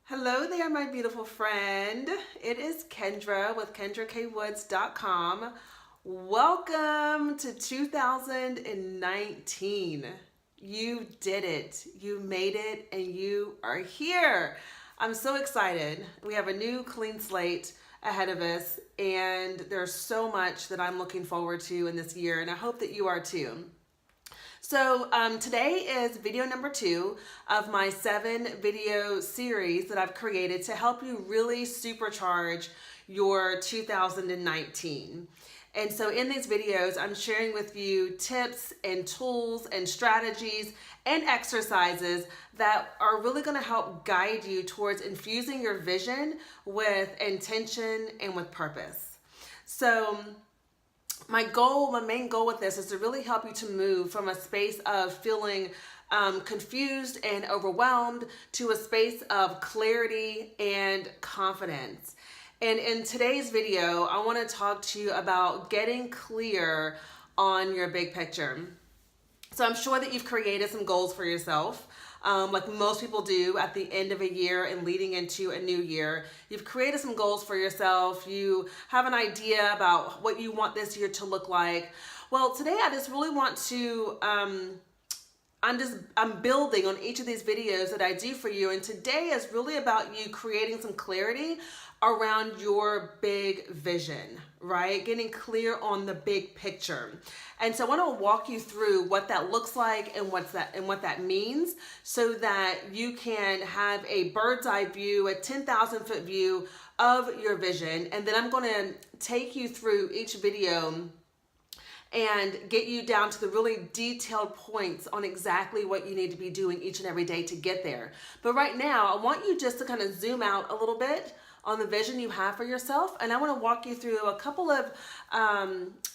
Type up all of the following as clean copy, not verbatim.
Hello there, my beautiful friend. It is Kendra with KendraKWoods.com. Welcome to 2019. You did it. You made it and you are here. I'm so excited. We have a new clean slate ahead of us, and there's so much that I'm looking forward to in this year, and I hope that you are too. So today is video number 2 of my 7 video series that I've created to help you really supercharge your 2019. And so in these videos, I'm sharing with you tips and tools and strategies and exercises that are really going to help guide you towards infusing your vision with intention and with purpose. So my main goal with this is to really help you to move from a space of feeling confused and overwhelmed to a space of clarity and confidence. And in today's video, I want to talk to you about getting clear on your big picture. So I'm sure that you've created some goals for yourself. Like most people do at the end of a year and leading into a new year. You've created some goals for yourself. You have an idea about what you want this year to look like. Well, today I just really want to, I'm building on each of these videos that I do for you. And today is really about you creating some clarity around your big vision, right? Getting clear on the big picture. And so I want to walk you through what that looks like and what that means so that you can have a bird's eye view, a 10,000 foot view of your vision. And then I'm going to take you through each video and get you down to the really detailed points on exactly what you need to be doing each and every day to get there. But right now, I want you just to kind of zoom out a little bit on the vision you have for yourself. And I want to walk you through a couple of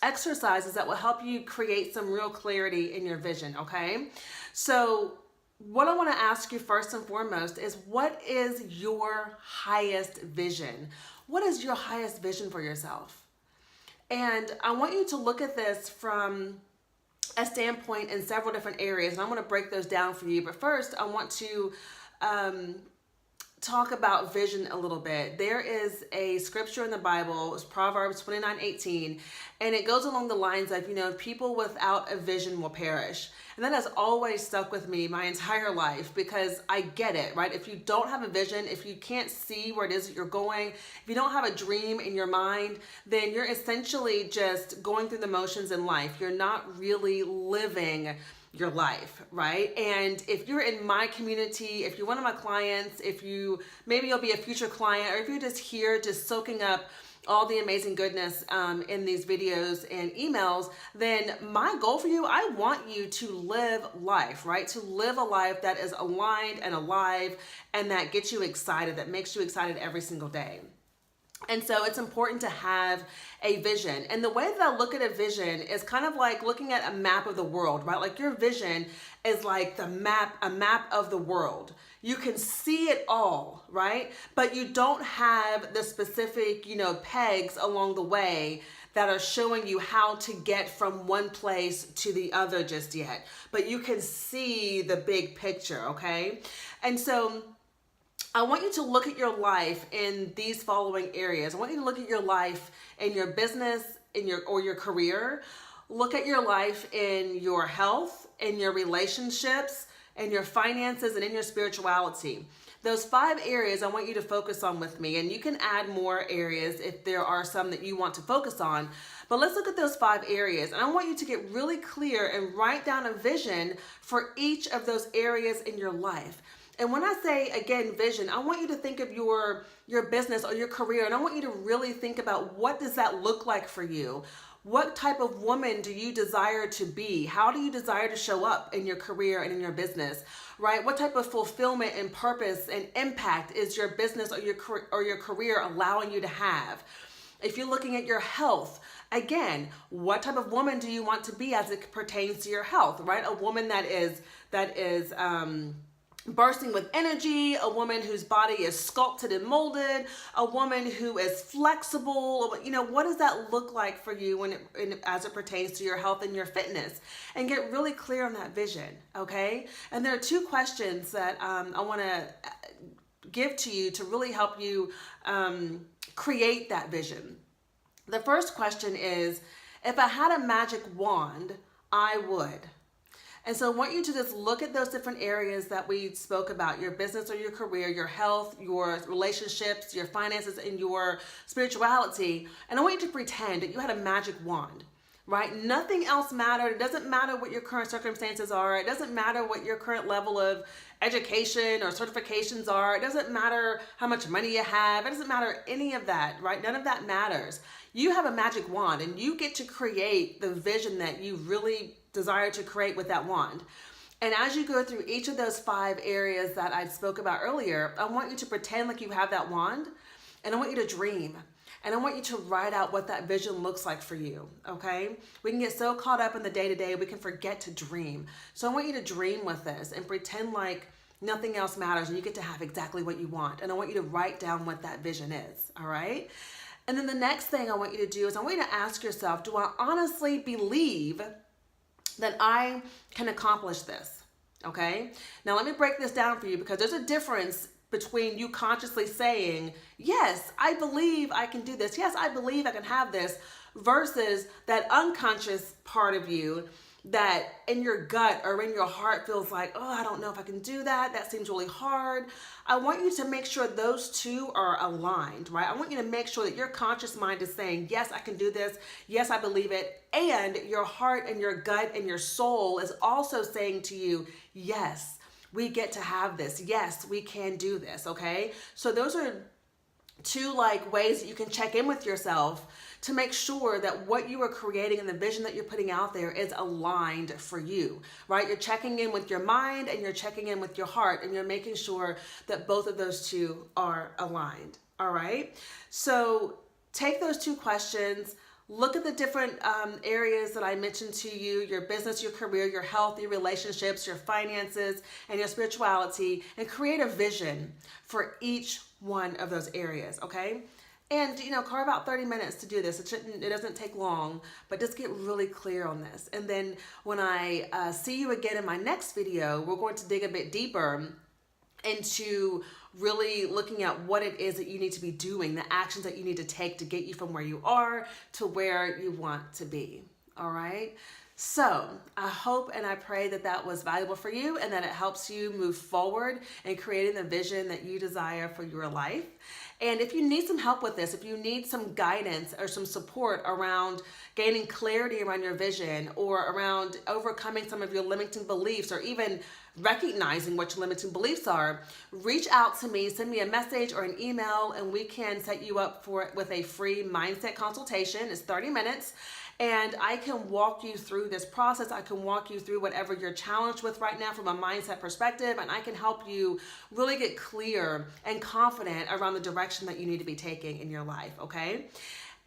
exercises that will help you create some real clarity in your vision, okay? So what I want to ask you first and foremost is, what is your highest vision? What is your highest vision for yourself? And I want you to look at this from a standpoint in several different areas, and I'm going to break those down for you. But first, I want to talk about vision a little bit. There is a scripture in the Bible, it's Proverbs 29:18, and it goes along the lines of, people without a vision will perish. And that has always stuck with me my entire life, because I get it, right? If you don't have a vision, if you can't see where it is that you're going, if you don't have a dream in your mind, then you're essentially just going through the motions in life. You're not really living your life, right? And if you're in my community, if you're one of my clients, maybe you'll be a future client, or if you're just here just soaking up all the amazing goodness in these videos and emails, then my goal for you, I want you to live life, right? To live a life that is aligned and alive and that gets you excited, that makes you excited every single day. And so it's important to have a vision. And the way that I look at a vision is kind of like looking at a map of the world, right? Like your vision is like a map of the world. You can see it all, right? But you don't have the specific, pegs along the way that are showing you how to get from one place to the other just yet. But you can see the big picture, okay? And so I want you to look at your life in these following areas. I want you to look at your life in your business, or your career. Look at your life in your health, in your relationships, in your finances, and in your spirituality. Those 5 areas I want you to focus on with me, and you can add more areas if there are some that you want to focus on. But let's look at those 5 areas, and I want you to get really clear and write down a vision for each of those areas in your life. And when I say, again, vision, I want you to think of your business or your career, and I want you to really think about, what does that look like for you? What type of woman do you desire to be? How do you desire to show up in your career and in your business, right? What type of fulfillment and purpose and impact is your business or your career allowing you to have? If you're looking at your health, again, what type of woman do you want to be as it pertains to your health, right? A woman that is bursting with energy, a woman whose body is sculpted and molded, a woman who is flexible. What does that look like for you as it pertains to your health and your fitness? And get really clear on that vision, okay? And there are 2 questions that I want to give to you to really help you create that vision. The first question is, if I had a magic wand, I would. And so I want you to just look at those different areas that we spoke about, your business or your career, your health, your relationships, your finances, and your spirituality. And I want you to pretend that you had a magic wand, right? Nothing else mattered. It doesn't matter what your current circumstances are. It doesn't matter what your current level of education or certifications are. It doesn't matter how much money you have. It doesn't matter any of that, right? None of that matters. You have a magic wand and you get to create the vision that you really desire to create with that wand. And as you go through each of those 5 areas that I spoke about earlier, I want you to pretend like you have that wand, and I want you to dream. And I want you to write out what that vision looks like for you, okay? We can get so caught up in the day-to-day, we can forget to dream. So I want you to dream with this and pretend like nothing else matters and you get to have exactly what you want. And I want you to write down what that vision is, all right? And then the next thing I want you to do is I want you to ask yourself, do I honestly believe that I can accomplish this, okay? Now let me break this down for you, because there's a difference between you consciously saying, yes, I believe I can do this. Yes, I believe I can have this, versus that unconscious part of you that in your gut or in your heart feels like, oh, I don't know if I can do that. That seems really hard. I want you to make sure those two are aligned, right? I want you to make sure that your conscious mind is saying, yes, I can do this. Yes, I believe it. And your heart and your gut and your soul is also saying to you, yes, we get to have this. Yes, we can do this, okay? So those are 2 ways that you can check in with yourself to make sure that what you are creating and the vision that you're putting out there is aligned for you, right? You're checking in with your mind and you're checking in with your heart, and you're making sure that both of those 2 are aligned, all right? So take those 2 questions, look at the different areas that I mentioned to you, your business, your career, your health, your relationships, your finances, and your spirituality, and create a vision for each one of those areas, okay? And, carve out 30 minutes to do this. It doesn't take long, but just get really clear on this. And then when I see you again in my next video, we're going to dig a bit deeper into really looking at what it is that you need to be doing, the actions that you need to take to get you from where you are to where you want to be. All right. So I hope and I pray that that was valuable for you and that it helps you move forward in creating the vision that you desire for your life. And if you need some help with this, if you need some guidance or some support around gaining clarity around your vision, or around overcoming some of your limiting beliefs, or even recognizing what your limiting beliefs are, reach out to me, send me a message or an email, and we can set you up with a free mindset consultation. It's 30 minutes. And I can walk you through this process. I can walk you through whatever you're challenged with right now from a mindset perspective, and I can help you really get clear and confident around the direction that you need to be taking in your life, okay?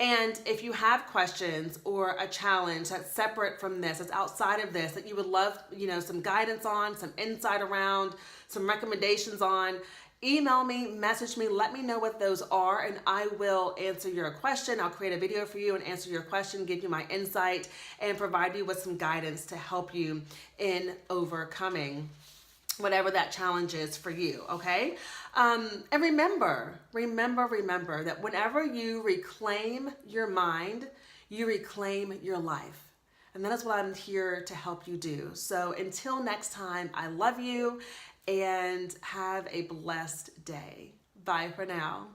And if you have questions or a challenge that's separate from this, that's outside of this, that you would love, some guidance on, some insight around, some recommendations on, email me, message me, let me know what those are, and I will answer your question. I'll create a video for you and answer your question, give you my insight, and provide you with some guidance to help you in overcoming whatever that challenge is for you, okay? And remember that whenever you reclaim your mind, you reclaim your life. And that is what I'm here to help you do. So until next time, I love you and have a blessed day. Bye for now.